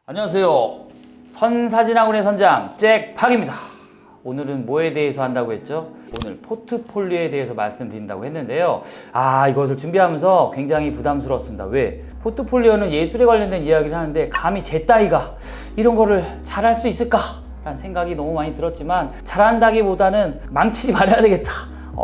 안녕하세요. 선사진학원의 선장 잭팍입니다. 오늘은 뭐에 대해서 한다고 했죠? 오늘 포트폴리오에 대해서 말씀드린다고 했는데요. 이것을 준비하면서 굉장히 부담스러웠습니다. 왜? 포트폴리오는 예술에 관련된 이야기를 하는데 감히 제 따위가 이런 거를 잘할 수 있을까? 라는 생각이 너무 많이 들었지만 잘한다기보다는 망치지 말아야 되겠다.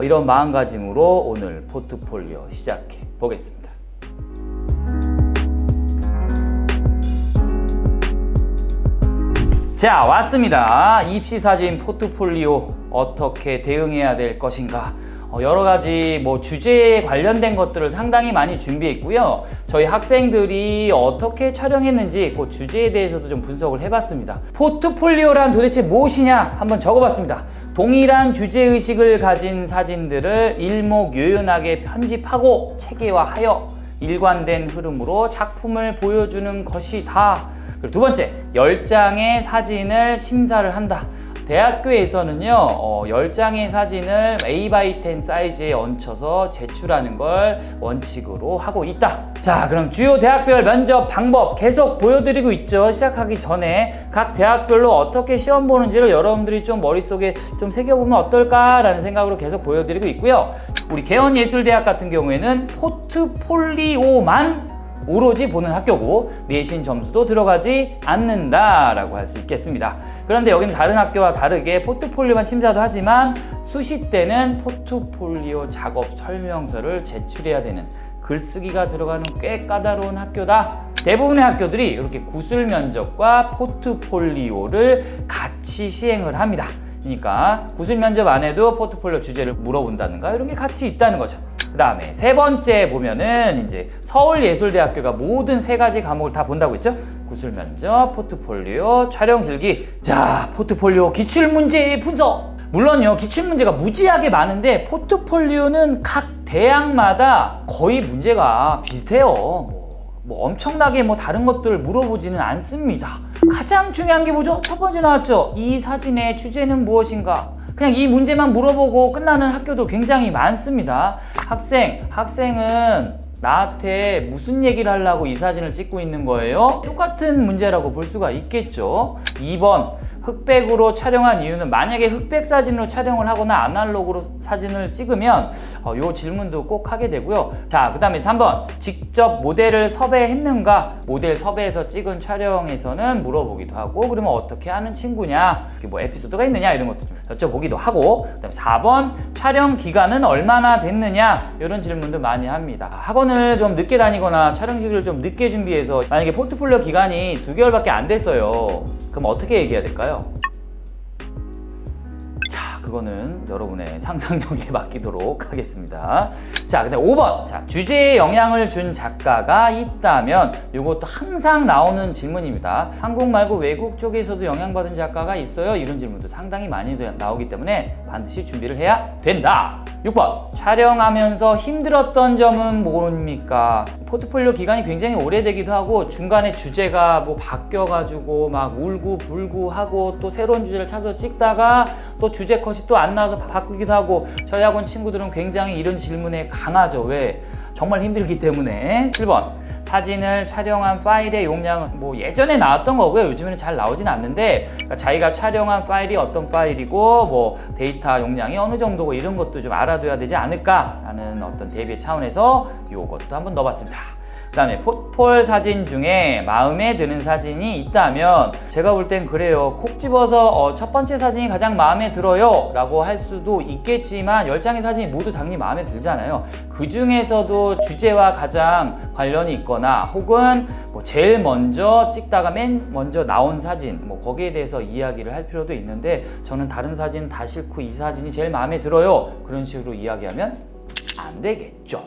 이런 마음가짐으로 오늘 포트폴리오 시작해 보겠습니다. 자, 왔습니다. 입시사진 포트폴리오 어떻게 대응해야 될 것인가. 여러 가지 주제에 관련된 것들을 상당히 많이 준비했고요. 저희 학생들이 어떻게 촬영했는지 그 주제에 대해서도 좀 분석을 해봤습니다. 포트폴리오란 도대체 무엇이냐 한번 적어봤습니다. 동일한 주제의식을 가진 사진들을 일목요연하게 편집하고 체계화하여 일관된 흐름으로 작품을 보여주는 것이다. 그리고 두 번째, 10장의 사진을 심사를 한다. 대학교에서는요, 10장의 사진을 A/10 사이즈에 얹혀서 제출하는 걸 원칙으로 하고 있다. 자, 그럼 주요 대학별 면접 방법 계속 보여드리고 있죠. 시작하기 전에 각 대학별로 어떻게 시험 보는지를 여러분들이 좀 머릿속에 좀 새겨보면 어떨까라는 생각으로 계속 보여드리고 있고요. 우리 개원예술대학 같은 경우에는 포트폴리오만 오로지 보는 학교고 내신 점수도 들어가지 않는다라고 할 수 있겠습니다. 그런데 여기는 다른 학교와 다르게 포트폴리오만 심사도 하지만 수시 때는 포트폴리오 작업 설명서를 제출해야 되는 글쓰기가 들어가는 꽤 까다로운 학교다. 대부분의 학교들이 이렇게 구술 면접과 포트폴리오를 같이 시행을 합니다. 그러니까 구술 면접 안에도 포트폴리오 주제를 물어본다든가 이런 게 같이 있다는 거죠. 그 다음에 세 번째 보면은 이제 서울예술대학교가 모든 세 가지 과목을 다 본다고 했죠? 구술면접, 포트폴리오, 촬영실기. 자, 포트폴리오 기출문제 분석. 물론요, 기출문제가 무지하게 많은데 포트폴리오는 각 대학마다 거의 문제가 비슷해요. 엄청나게 다른 것들을 물어보지는 않습니다. 가장 중요한 게 뭐죠? 첫 번째 나왔죠? 이 사진의 주제는 무엇인가? 그냥 이 문제만 물어보고 끝나는 학교도 굉장히 많습니다. 학생은 나한테 무슨 얘기를 하려고 이 사진을 찍고 있는 거예요? 똑같은 문제라고 볼 수가 있겠죠. 2번, 흑백으로 촬영한 이유는 만약에 흑백 사진으로 촬영을 하거나 아날로그로 사진을 찍으면 이 질문도 꼭 하게 되고요. 자, 그 다음에 3번, 직접 모델을 섭외했는가? 모델 섭외해서 찍은 촬영에서는 물어보기도 하고, 그러면 어떻게 하는 친구냐? 에피소드가 있느냐? 이런 것도 좀 여쭤보기도 하고, 그 다음에 4번, 촬영 기간은 얼마나 됐느냐? 이런 질문도 많이 합니다. 학원을 좀 늦게 다니거나 촬영 시기를 좀 늦게 준비해서 만약에 포트폴리오 기간이 2개월밖에 안 됐어요. 그럼 어떻게 얘기해야 될까요? 자, 그거는 여러분의 상상력에 맡기도록 하겠습니다. 자, 근데 5번. 자, 주제에 영향을 준 작가가 있다면 이것도 항상 나오는 질문입니다. 한국 말고 외국 쪽에서도 영향받은 작가가 있어요? 이런 질문도 상당히 많이 나오기 때문에 반드시 준비를 해야 된다. 6번. 촬영하면서 힘들었던 점은 뭡니까? 포트폴리오 기간이 굉장히 오래되기도 하고 중간에 주제가 바뀌어가지고 막 울고불고 하고 또 새로운 주제를 찾아서 찍다가 또 주제 컷이 또 안 나와서 바꾸기도 하고 저희 학원 친구들은 굉장히 이런 질문에 강하죠. 왜? 정말 힘들기 때문에. 7번. 사진을 촬영한 파일의 용량은 예전에 나왔던 거고요. 요즘에는 잘 나오진 않는데 그러니까 자기가 촬영한 파일이 어떤 파일이고 데이터 용량이 어느 정도고 이런 것도 좀 알아둬야 되지 않을까 라는 어떤 대비의 차원에서 이것도 한번 넣어봤습니다. 그 다음에 포트폴 사진 중에 마음에 드는 사진이 있다면 제가 볼 땐 그래요. 콕 집어서 첫 번째 사진이 가장 마음에 들어요 라고 할 수도 있겠지만 10장의 사진이 모두 당연히 마음에 들잖아요. 그 중에서도 주제와 가장 관련이 있거나 혹은 제일 먼저 찍다가 맨 먼저 나온 사진 거기에 대해서 이야기를 할 필요도 있는데 저는 다른 사진 다 싫고 이 사진이 제일 마음에 들어요 그런 식으로 이야기하면 안 되겠죠.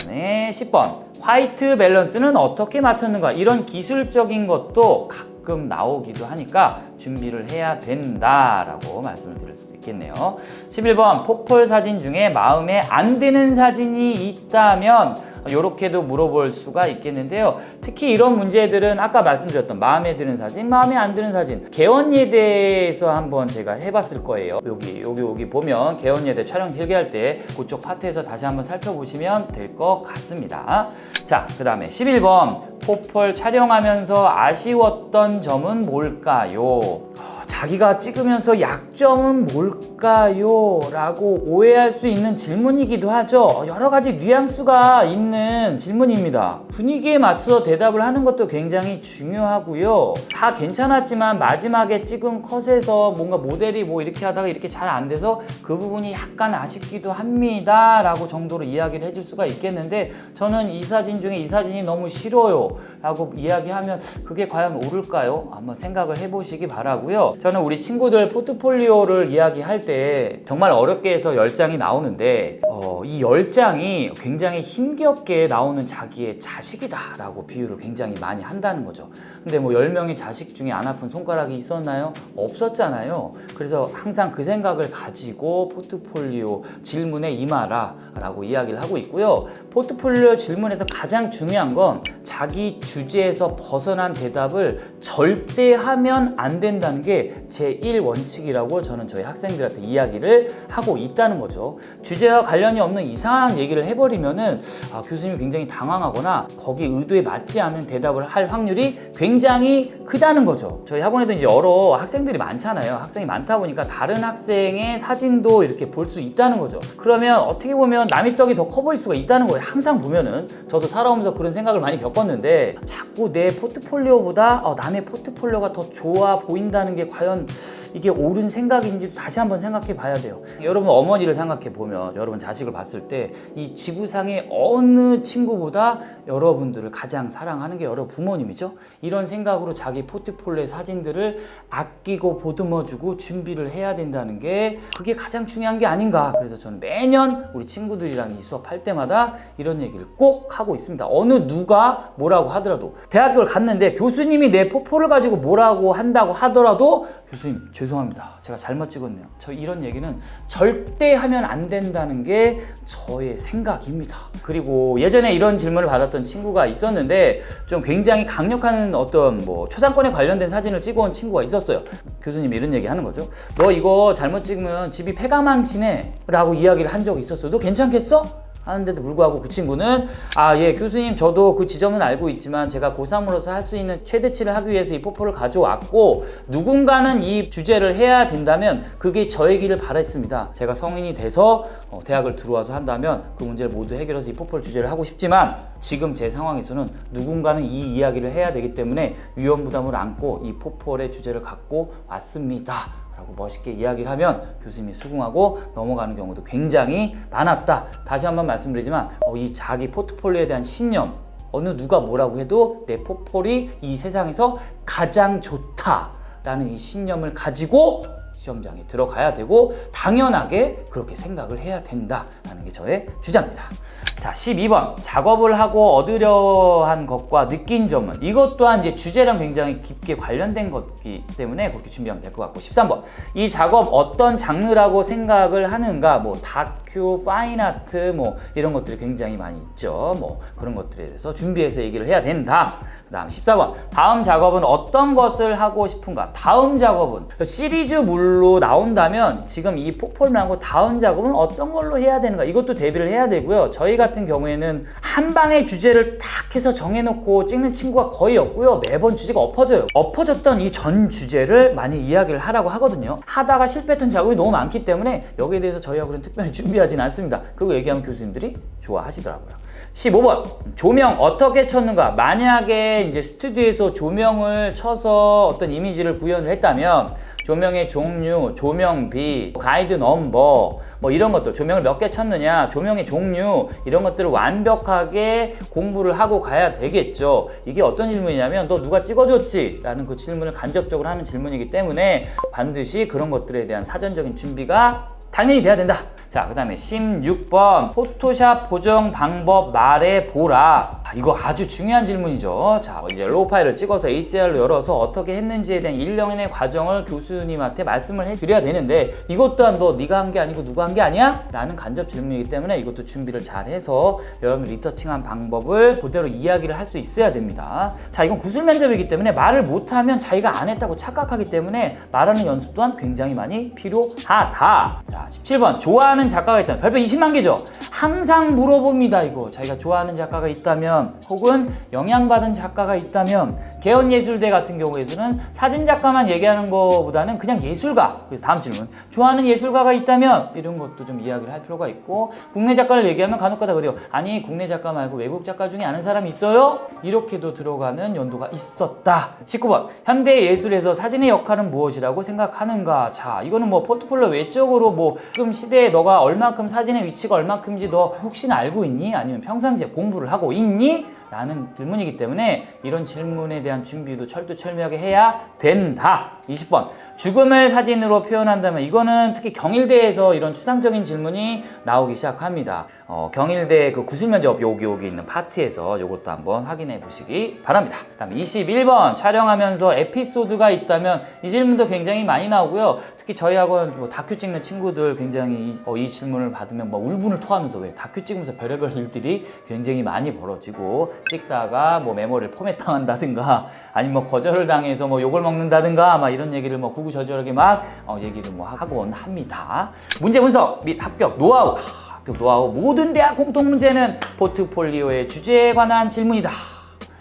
네, 10번. 화이트 밸런스는 어떻게 맞췄는가? 이런 기술적인 것도 가끔 나오기도 하니까 준비를 해야 된다라고 말씀을 드릴 수도 있겠네요. 11번. 포폴 사진 중에 마음에 안 드는 사진이 있다면 이렇게도 물어볼 수가 있겠는데요. 특히 이런 문제들은 아까 말씀드렸던 마음에 드는 사진, 마음에 안 드는 사진, 개원예대에서 한번 제가 해봤을 거예요. 여기 보면 개원예대 촬영 실기할 때 그쪽 파트에서 다시 한번 살펴보시면 될 것 같습니다. 자, 그 다음에 11번 포폴 촬영하면서 아쉬웠던 점은 뭘까요? 자기가 찍으면서 약점은 뭘까요? 라고 오해할 수 있는 질문이기도 하죠. 여러 가지 뉘앙스가 있는 질문입니다. 분위기에 맞춰서 대답을 하는 것도 굉장히 중요하고요. 다 괜찮았지만 마지막에 찍은 컷에서 뭔가 모델이 뭐 이렇게 하다가 이렇게 잘 안 돼서 그 부분이 약간 아쉽기도 합니다. 라고 정도로 이야기를 해줄 수가 있겠는데, 저는 이 사진 중에 이 사진이 너무 싫어요. 라고 이야기하면 그게 과연 옳을까요? 한번 생각을 해보시기 바라고요. 저는 우리 친구들 포트폴리오를 이야기할 때 정말 어렵게 해서 10장이 나오는데 이 10장이 굉장히 힘겹게 나오는 자기의 자식이다 라고 비유를 굉장히 많이 한다는 거죠. 근데 뭐 10명의 자식 중에 안 아픈 손가락이 있었나요? 없었잖아요. 그래서 항상 그 생각을 가지고 포트폴리오 질문에 임하라 라고 이야기를 하고 있고요. 포트폴리오 질문에서 가장 중요한 건 자기 주제에서 벗어난 대답을 절대 하면 안 된다는 게 제1원칙이라고 저는 저희 학생들한테 이야기를 하고 있다는 거죠. 주제와 관련이 없는 이상한 얘기를 해버리면은 교수님이 굉장히 당황하거나 거기 의도에 맞지 않은 대답을 할 확률이 굉장히 크다는 거죠. 저희 학원에도 이제 여러 학생들이 많잖아요. 학생이 많다 보니까 다른 학생의 사진도 이렇게 볼 수 있다는 거죠. 그러면 어떻게 보면 남의 떡이 더 커 보일 수가 있다는 거예요. 항상 보면은 저도 살아오면서 그런 생각을 많이 겪었는데, 자꾸 내 포트폴리오보다 남의 포트폴리오가 더 좋아 보인다는 게 과연 이게 옳은 생각인지 다시 한번 생각해 봐야 돼요. 여러분 어머니를 생각해 보면, 여러분 자식을 봤을 때 이 지구상의 어느 친구보다 여러분들을 가장 사랑하는 게 여러분 부모님이죠. 이런 생각으로 자기 포트폴리오의 사진들을 아끼고 보듬어주고 준비를 해야 된다는 게 그게 가장 중요한 게 아닌가. 그래서 저는 매년 우리 친구들이랑 이 수업할 때마다 이런 얘기를 꼭 하고 있습니다. 어느 누가 뭐라고 하더라도, 대학교를 갔는데 교수님이 내 포포를 가지고 뭐라고 한다고 하더라도 교수님 죄송합니다, 제가 잘못 찍었네요. 저 이런 얘기는 절대 하면 안 된다는 게 저의 생각입니다. 그리고 예전에 이런 질문을 받았던 친구가 있었는데, 좀 굉장히 강력한 어떤 뭐 초상권에 관련된 사진을 찍어온 친구가 있었어요. 교수님이 이런 얘기 하는 거죠. 너 이거 잘못 찍으면 집이 폐가망치네 라고 이야기를 한 적이 있었어. 너 괜찮겠어? 하는데도 불구하고 그 친구는 예 교수님, 저도 그 지점은 알고 있지만 제가 고3으로서 할 수 있는 최대치를 하기 위해서 이 포포를 가져왔고, 누군가는 이 주제를 해야 된다면 그게 저의 길을 바랬습니다. 제가 성인이 돼서 대학을 들어와서 한다면 그 문제를 모두 해결해서 이 포포를 주제를 하고 싶지만, 지금 제 상황에서는 누군가는 이 이야기를 해야 되기 때문에 위험 부담을 안고 이 포폴의 주제를 갖고 왔습니다 라고 멋있게 이야기를 하면 교수님이 수긍하고 넘어가는 경우도 굉장히 많았다. 다시 한번 말씀드리지만 이 자기 포트폴리오에 대한 신념, 어느 누가 뭐라고 해도 내 포폴이 이 세상에서 가장 좋다라는 이 신념을 가지고 시험장에 들어가야 되고, 당연하게 그렇게 생각을 해야 된다라는 게 저의 주장입니다. 자, 12번 작업을 하고 얻으려 한 것과 느낀 점은, 이것 또한 이제 주제랑 굉장히 깊게 관련된 것이기 때문에 그렇게 준비하면 될 것 같고, 13번 이 작업 어떤 장르라고 생각을 하는가. 뭐 다큐, 파인아트 뭐 이런 것들이 굉장히 많이 있죠. 뭐 그런 것들에 대해서 준비해서 얘기를 해야 된다. 그 다음 14번 다음 작업은 어떤 것을 하고 싶은가. 다음 작업은 시리즈물로 나온다면 지금 이 포폴 말고 다음 작업은 어떤 걸로 해야 되는가, 이것도 대비를 해야 되고요. 저희 같은 경우에는 한 방에 주제를 탁 해서 정해놓고 찍는 친구가 거의 없고요. 매번 주제가 엎어져요. 엎어졌던 이 전 주제를 많이 이야기를 하라고 하거든요. 하다가 실패했던 작업이 너무 많기 때문에 여기에 대해서 저희하고는 특별히 준비하진 않습니다. 그거 얘기하면 교수님들이 좋아하시더라고요. 15번 조명 어떻게 쳤는가. 만약에 이제 스튜디오에서 조명을 쳐서 어떤 이미지를 구현을 했다면 조명의 종류, 조명비, 가이드 넘버 뭐 이런 것들, 조명을 몇 개 쳤느냐, 조명의 종류, 이런 것들을 완벽하게 공부를 하고 가야 되겠죠. 이게 어떤 질문이냐면 너 누가 찍어줬지? 라는 그 질문을 간접적으로 하는 질문이기 때문에 반드시 그런 것들에 대한 사전적인 준비가 당연히 돼야 된다. 자, 그 다음에 16번 포토샵 보정 방법 말해보라. 이거 아주 중요한 질문이죠. 자, 이제 로 파일을 찍어서 ACR로 열어서 어떻게 했는지에 대한 일련의 과정을 교수님한테 말씀을 해드려야 되는데 이것 또한 너 네가 한 게 아니고 누가 한 게 아니야? 라는 간접 질문이기 때문에 이것도 준비를 잘 해서 여러분 리터칭한 방법을 그대로 이야기를 할 수 있어야 됩니다. 자, 이건 구술 면접이기 때문에 말을 못하면 자기가 안 했다고 착각하기 때문에 말하는 연습 또한 굉장히 많이 필요하다. 자, 17번 좋아하는 작가가 있다면 별표 20만 개죠. 항상 물어봅니다. 이거 자기가 좋아하는 작가가 있다면 혹은 영향받은 작가가 있다면 개헌예술대 같은 경우에서는 사진작가만 얘기하는 것보다는 그냥 예술가. 그래서 다음 질문 좋아하는 예술가가 있다면 이런 것도 좀 이야기를 할 필요가 있고 국내 작가를 얘기하면 간혹가다 그래요. 아니 국내 작가 말고 외국 작가 중에 아는 사람이 있어요? 이렇게도 들어가는 연도가 있었다. 19번 현대예술에서 사진의 역할은 무엇이라고 생각하는가. 자, 이거는 뭐 포트폴리오 외적으로 뭐 지금 시대에 너가 얼마큼 사진의 위치가 얼마큼인지 너 혹시나 알고 있니? 아니면 평상시에 공부를 하고 있니? 라는 질문이기 때문에 이런 질문에 대한 준비도 철두철미하게 해야 된다. 20번 죽음을 사진으로 표현한다면 이거는 특히 경일대에서 이런 추상적인 질문이 나오기 시작합니다. 경일대 그 구술면접 여기 있는 파트에서 이것도 한번 확인해 보시기 바랍니다. 그다음에 21번 촬영하면서 에피소드가 있다면 이 질문도 굉장히 많이 나오고요. 특히 저희 학원 뭐 다큐 찍는 친구들 굉장히 이 질문을 받으면 뭐 울분을 토하면서 왜 다큐 찍으면서 별의별 일들이 굉장히 많이 벌어지고 찍다가 뭐 메모를 포맷 당한다든가 아니면 뭐 거절을 당해서 뭐 욕을 먹는다든가 막 이런 얘기를 뭐 구구절절하게 막 얘기를 뭐 하곤 합니다. 문제 분석 및 합격 노하우. 합격 노하우 모든 대학 공통 문제는 포트폴리오의 주제에 관한 질문이다.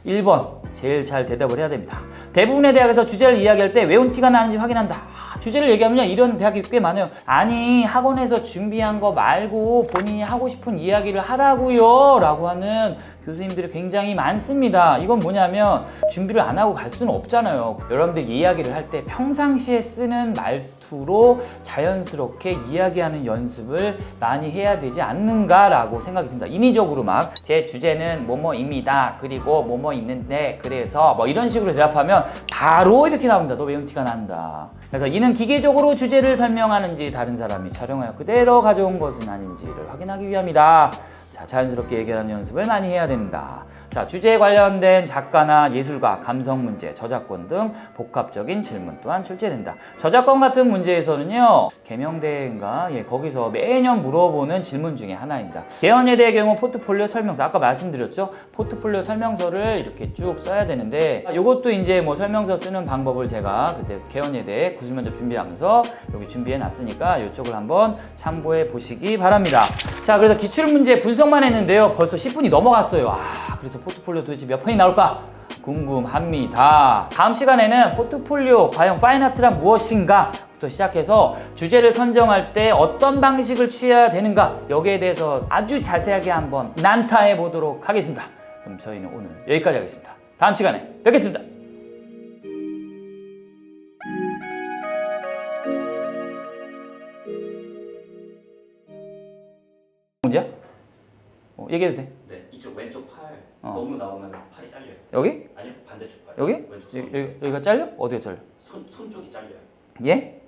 1번 제일 잘 대답을 해야 됩니다. 대부분의 대학에서 주제를 이야기할 때 외운 티가 나는지 확인한다. 주제를 얘기하면 이런 대학이 꽤 많아요. 아니 학원에서 준비한 거 말고 본인이 하고 싶은 이야기를 하라고요 라고 하는 교수님들이 굉장히 많습니다. 이건 뭐냐면 준비를 안 하고 갈 수는 없잖아요. 여러분들 이야기를 할 때 평상시에 쓰는 말투로 자연스럽게 이야기하는 연습을 많이 해야 되지 않는가라고 생각이 듭니다. 인위적으로 막 제 주제는 뭐뭐입니다. 그리고 뭐뭐 있는데 그래서 뭐 이런 식으로 대답하면 바로 이렇게 나옵니다. 너 외운 티가 난다. 그래서 이는 기계적으로 주제를 설명하는지 다른 사람이 촬영하여 그대로 가져온 것은 아닌지를 확인하기 위함이다. 자, 자연스럽게 얘기하는 연습을 많이 해야 된다. 자, 주제에 관련된 작가나 예술가, 감성 문제, 저작권 등 복합적인 질문 또한 출제된다. 저작권 같은 문제에서는요, 개명대인가 거기서 매년 물어보는 질문 중에 하나입니다. 개헌예대의 경우 포트폴리오 설명서, 아까 말씀드렸죠? 포트폴리오 설명서를 이렇게 쭉 써야 되는데 이것도 이제 뭐 설명서 쓰는 방법을 제가 그때 개헌예대 구술면접 준비하면서 여기 준비해 놨으니까 이쪽을 한번 참고해 보시기 바랍니다. 자, 그래서 기출문제 분석만 했는데요, 벌써 10분이 넘어갔어요. 그래서 포트폴리오 도대체 몇 편이 나올까 궁금합니다. 다음 시간에는 포트폴리오 과연 파인아트란 무엇인가 부터 시작해서 주제를 선정할 때 어떤 방식을 취해야 되는가 여기에 대해서 아주 자세하게 한번 난타해 보도록 하겠습니다. 그럼 저희는 오늘 여기까지 하겠습니다. 다음 시간에 뵙겠습니다. 문제야? 얘기해도 돼? 네, 이쪽 왼쪽 팔 너무 나오면 팔이 잘려요. 여기? 아니요, 반대쪽 팔. 여기? 왼쪽 손. 여기가 잘려? 어디가 잘려? 손 쪽이 잘려요. 예?